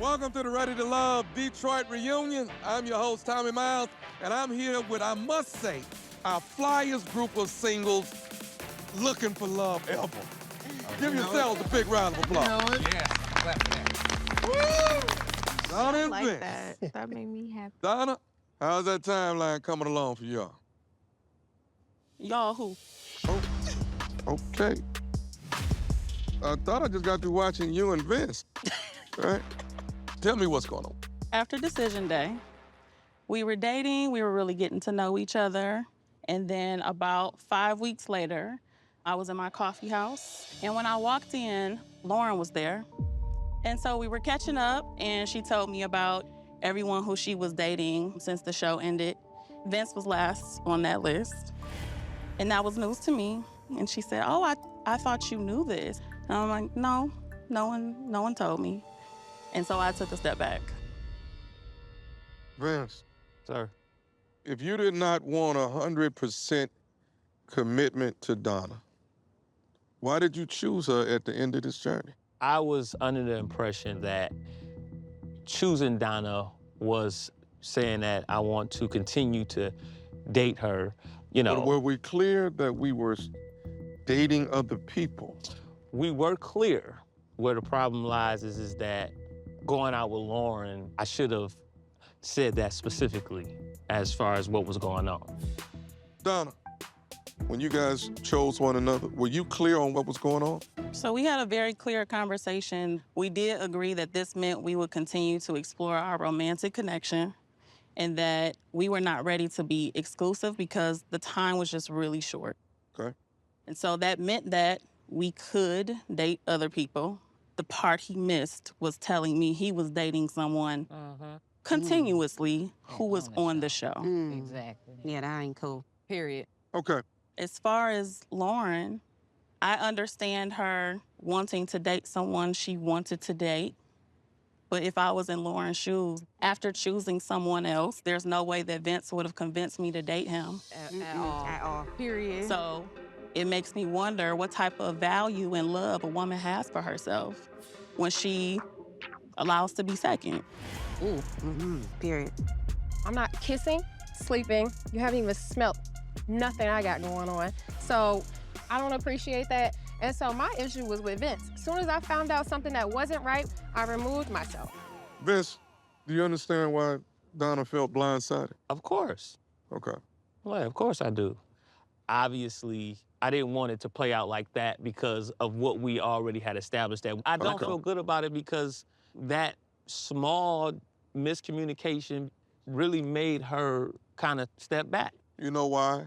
Welcome to the Ready to Love Detroit reunion. I'm your host, Tommy Miles, and I'm here with, I must say, our flyest group of singles looking for love ever. Give yourselves a big round of applause. Yeah, clap that. Woo! Donna and like Vince. that. That made me happy. Donna, how's that timeline coming along for y'all? Y'all who? Oh, okay. I thought I just got through watching you and Vince. Right? Tell me what's going on. After decision day, we were dating, we were really getting to know each other. And then about 5 weeks later, I was in my coffee house. And when I walked in, Lauren was there. And so we were catching up, and she told me about everyone who she was dating since the show ended. Vince was last on that list. And that was news to me. And she said, oh, I thought you knew this. And I'm like, no one told me. And so I took a step back. Vince. Sir. If you did not want 100% commitment to Donna, why did you choose her at the end of this journey? I was under the impression that choosing Donna was saying that I want to continue to date her, you know. But were we clear that we were dating other people? We were clear. Where the problem lies is that going out with Lauren, I should have said that specifically as far as what was going on. Donna, when you guys chose one another, were you clear on what was going on? So we had a very clear conversation. We did agree that this meant we would continue to explore our romantic connection and that we were not ready to be exclusive because the time was just really short. Okay. And so that meant that we could date other people. The part he missed was telling me he was dating someone continuously who was on the show. Exactly. Yeah, that ain't cool. Period. Okay. As far as Lauren, I understand her wanting to date someone she wanted to date. But if I was in Lauren's shoes, after choosing someone else, there's no way that Vince would have convinced me to date him. At all. Period. So it makes me wonder what type of value and love a woman has for herself when she allows to be second. Period. I'm not kissing, sleeping. You haven't even smelt nothing I got going on. So I don't appreciate that. And so my issue was with Vince. As soon as I found out something that wasn't right, I removed myself. Vince, do you understand why Donna felt blindsided? Of course. Okay. Well, of course I do. Obviously, I didn't want it to play out like that because of what we already had established. That I don't feel good about it because that small miscommunication really made her kind of step back. You know why?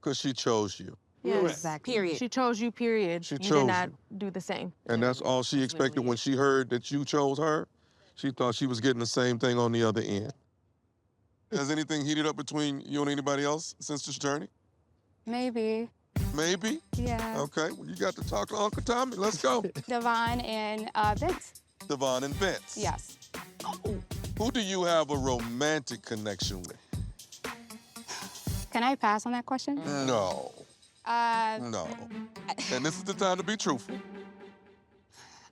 Because she chose you. Yes. Exactly. Period. She chose you, period. She you chose did not you. do the same. And that's all she expected when she heard that you chose her. She thought she was getting the same thing on the other end. Has anything heated up between you and anybody else since this journey? Maybe. Maybe? Yeah. Okay, well, you got to talk to Uncle Tommy. Let's go. Devon and Vince. Devon and Vince. Yes. Who do you have a romantic connection with? Can I pass on that question? No. No. And this is the time to be truthful.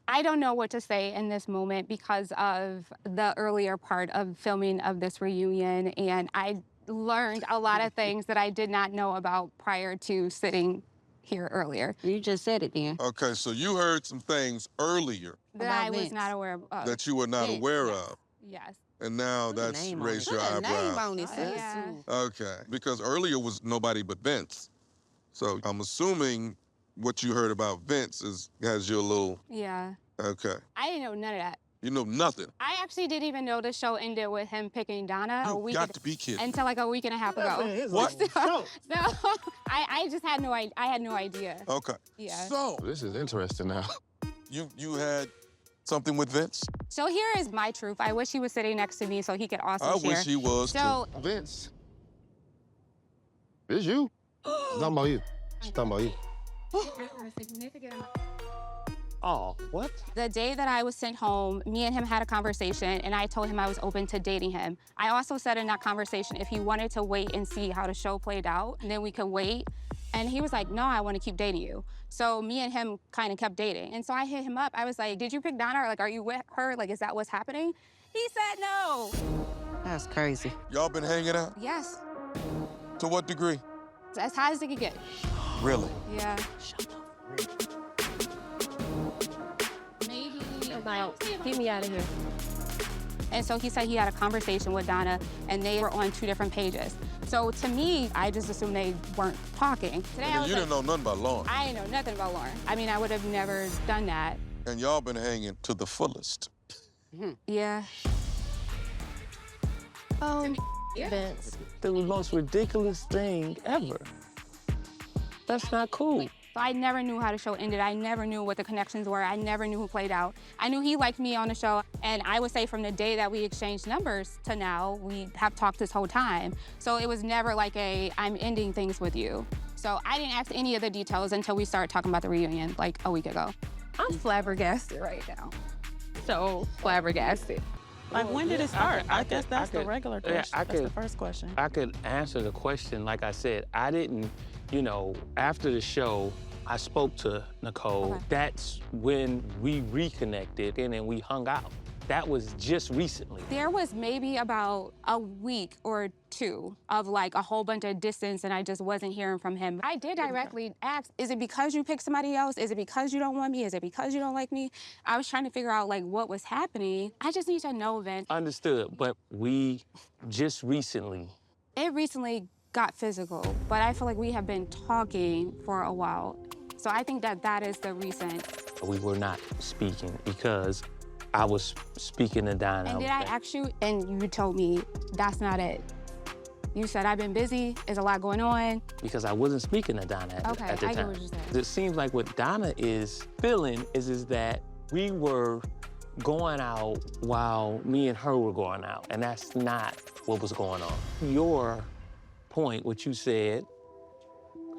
I don't know what to say in this moment because of the earlier part of filming of this reunion, and I learned a lot of things that I did not know about prior to sitting here earlier. You just said it then. Okay, so you heard some things earlier That I was not aware of. that you were not Vince, aware yes. of. Yes. And now Put a that's name on raised it. your Put a name eyebrow. on it, sis. Yeah. Okay, because earlier was nobody but Vince. So I'm assuming what you heard about Vince has you a little, Yeah. okay. I didn't know none of that. You know nothing. I actually didn't even know the show ended with him picking Donna You got to be kidding. until like a week and a half ago. What? So I just had no idea. Okay. Yeah. So This is interesting now. you had something with Vince? So here is my truth. I wish he was sitting next to me so he could also I share. wish he was So Vince. It's you. She's talking about you. She's talking about you. Oh, what? the day that I was sent home, me and him had a conversation, and I told him I was open to dating him. I also said in that conversation if he wanted to wait and see how the show played out, then we could wait. And he was like, no, I want to keep dating you. So me and him kind of kept dating. And so I hit him up. I was like, did you pick Donna? Or like, are you with her? Like, is that what's happening? He said no. That's crazy. Y'all been hanging out? Yes. To what degree? As high as it could get. Really? Yeah. Maybe about, get me out of here. And so he said he had a conversation with Donna and they were on 2 different pages. So to me, I just assumed they weren't talking. Today I was You didn't know nothing about Lauren. I didn't know nothing about Lauren. I mean, I would have never done that. And y'all been hanging to the fullest. Yeah. Vince. The most ridiculous thing ever. That's not cool. So I never knew how the show ended. I never knew what the connections were. I never knew who played out. I knew he liked me on the show. And I would say from the day that we exchanged numbers to now, we have talked this whole time. So it was never like I'm ending things with you. So I didn't ask any of the details until we started talking about the reunion like a week ago. I'm flabbergasted right now. So flabbergasted. Like, when did it start? I guess that's the regular yeah, question. That's the first question. I could answer the question. Like I said, I didn't, after the show, I spoke to Nicole. Okay. That's when we reconnected and then we hung out. That was just recently. There was maybe about a week or 2 of like a whole bunch of distance and I just wasn't hearing from him. I did directly ask, is it because you picked somebody else? Is it because you don't want me? Is it because you don't like me? I was trying to figure out like what was happening. I just need to know, Vince. Understood, but we just recently. It recently got physical, but I feel like we have been talking for a while. So I think that is the reason. We were not speaking because I was speaking to Donna. And did I ask you, and you told me that's not it? You said, I've been busy, there's a lot going on. Because I wasn't speaking to Donna at the I time. get what you're saying. It seems like what Donna is feeling is that we were going out while me and her were going out, and that's not what was going on. Your point, what you said,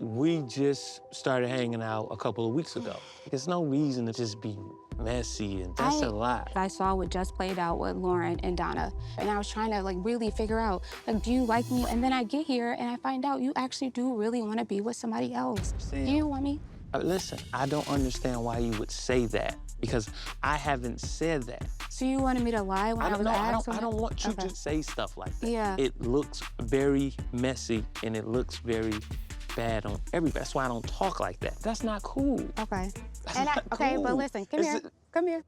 we just started hanging out a couple of weeks ago. There's no reason to just be messy, and that's a lot. I saw what just played out with Lauren and Donna, and I was trying to like really figure out, like, do you like me? And then I get here and I find out you actually do really want to be with somebody else. Do you want me? Listen, I don't understand why you would say that, because I haven't said that. So you wanted me to lie when I was asked? I don't want you to say stuff like that. Yeah. It looks very messy and it looks very bad on everybody. That's why I don't talk like that. That's not cool. Okay. That's not okay, cool. but listen, come here.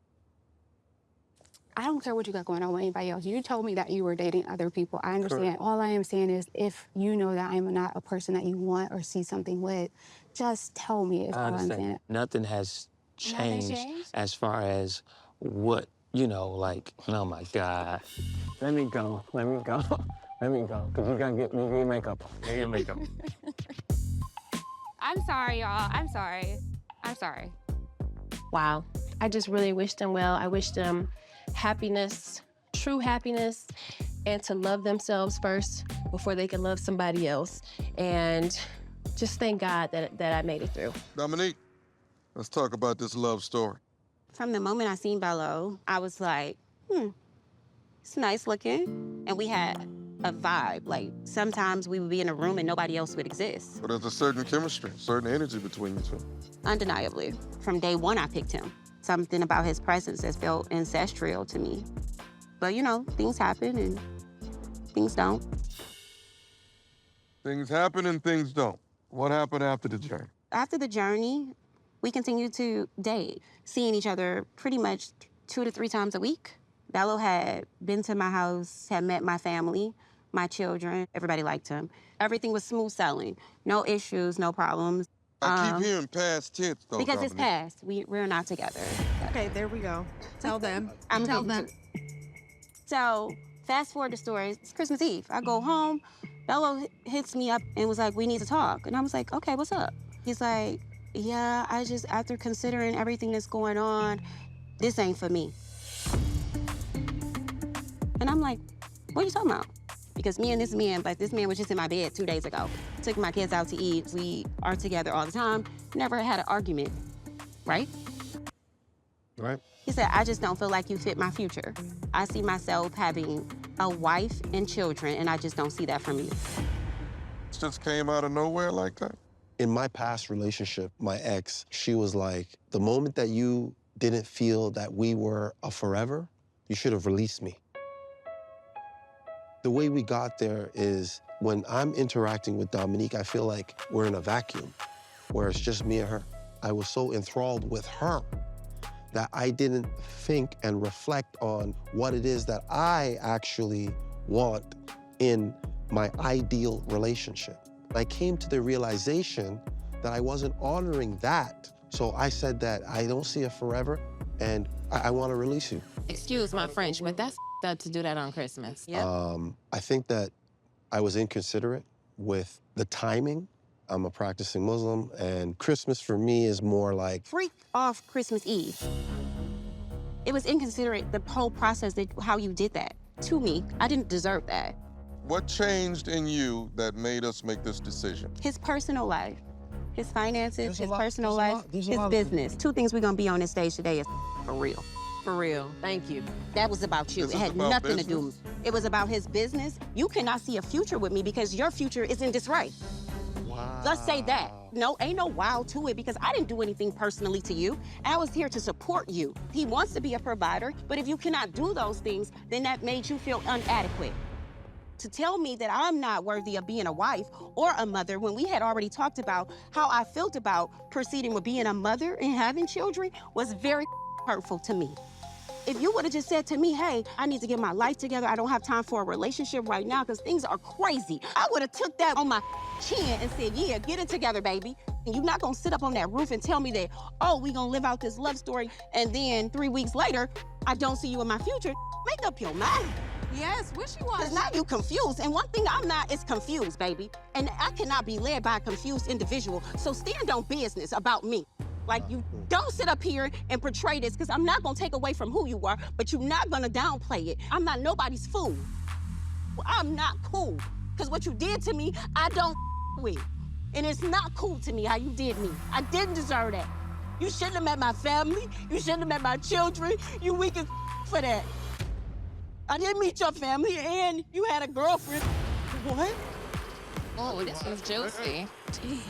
I don't care what you got going on with anybody else. You told me that you were dating other people. I understand. Correct. All I am saying is if you know that I'm not a person that you want or see something with, just tell me is I all I'm understand. saying. Nothing has changed as far as what, like, oh my God. Let me go, let me go, because you gotta get me your makeup on. Get your makeup. I'm sorry, y'all. I'm sorry. Wow. I just really wish them well. I wish them happiness, true happiness, and to love themselves first before they can love somebody else. And just thank God that I made it through. Dominique, let's talk about this love story. From the moment I seen Bellow, I was like, it's nice looking. And we had a vibe. Like, sometimes we would be in a room and nobody else would exist. But there's a certain chemistry, certain energy between you two. Undeniably. From day one, I picked him. Something about his presence that felt ancestral to me. But, things happen and things don't. Things happen and things don't. What happened after the journey? After the journey, we continued to date, seeing each other pretty much 2 to 3 times a week. Bellow had been to my house, had met my family, my children. Everybody liked him. Everything was smooth sailing. No issues, no problems. I keep hearing past tense, though, Because Dominique. it's past. We're not together. Okay, there we go. Tell them. Tell them. So, fast forward the story. It's Christmas Eve. I go home. Bellow hits me up and was like, we need to talk. And I was like, okay, what's up? He's like, yeah, after considering everything that's going on, this ain't for me. And I'm like, what are you talking about? Because me and this man, but this man was just in my bed 2 days ago. Took my kids out to eat. We are together all the time. Never had an argument, right? Right. He said, I just don't feel like you fit my future. I see myself having a wife and children, and I just don't see that from you. It just came out of nowhere like that? In my past relationship, my ex, she was like, the moment that you didn't feel that we were a forever, you should have released me. The way we got there is when I'm interacting with Dominique, I feel like we're in a vacuum where it's just me and her. I was so enthralled with her that I didn't think and reflect on what it is that I actually want in my ideal relationship. I came to the realization that I wasn't honoring that. So I said that I don't see it forever and I want to release you. Excuse my French, but that's up to do that on Christmas. Yep. I think that I was inconsiderate with the timing. I'm a practicing Muslim, and Christmas for me is more like... Freak off Christmas Eve. It was inconsiderate, the whole process, how you did that to me. I didn't deserve that. What changed in you that made us make this decision? His personal life, his finances, his personal life, his of business. Two things we're gonna be on this stage today is for real. For real. Thank you. That was about you. This It is had about nothing to business? do. It was about his business. You cannot see a future with me because your future isn't this right. Wow. Let's say that. No, ain't no wow to it because I didn't do anything personally to you. I was here to support you. He wants to be a provider, but if you cannot do those things, then that made you feel inadequate. To tell me that I'm not worthy of being a wife or a mother when we had already talked about how I felt about proceeding with being a mother and having children was very hurtful to me. If you would have just said to me, hey, I need to get my life together, I don't have time for a relationship right now because things are crazy, I would have took that on my chin and said, yeah, get it together, baby. And you're not gonna sit up on that roof and tell me that, oh, we gonna live out this love story, and then 3 weeks later, I don't see you in my future. Make up your mind. Yes, wishy-washy. Because now you confused, and one thing I'm not is confused, baby. And I cannot be led by a confused individual, so stand on business about me. Like, you don't sit up here and portray this, because I'm not gonna take away from who you are, but you're not gonna downplay it. I'm not nobody's fool. I'm not cool, because what you did to me, I don't with. And it's not cool to me how you did me. I didn't deserve that. You shouldn't have met my family. You shouldn't have met my children. You weak as for that. I didn't meet your family, and you had a girlfriend. What? Oh, this is juicy. Damn.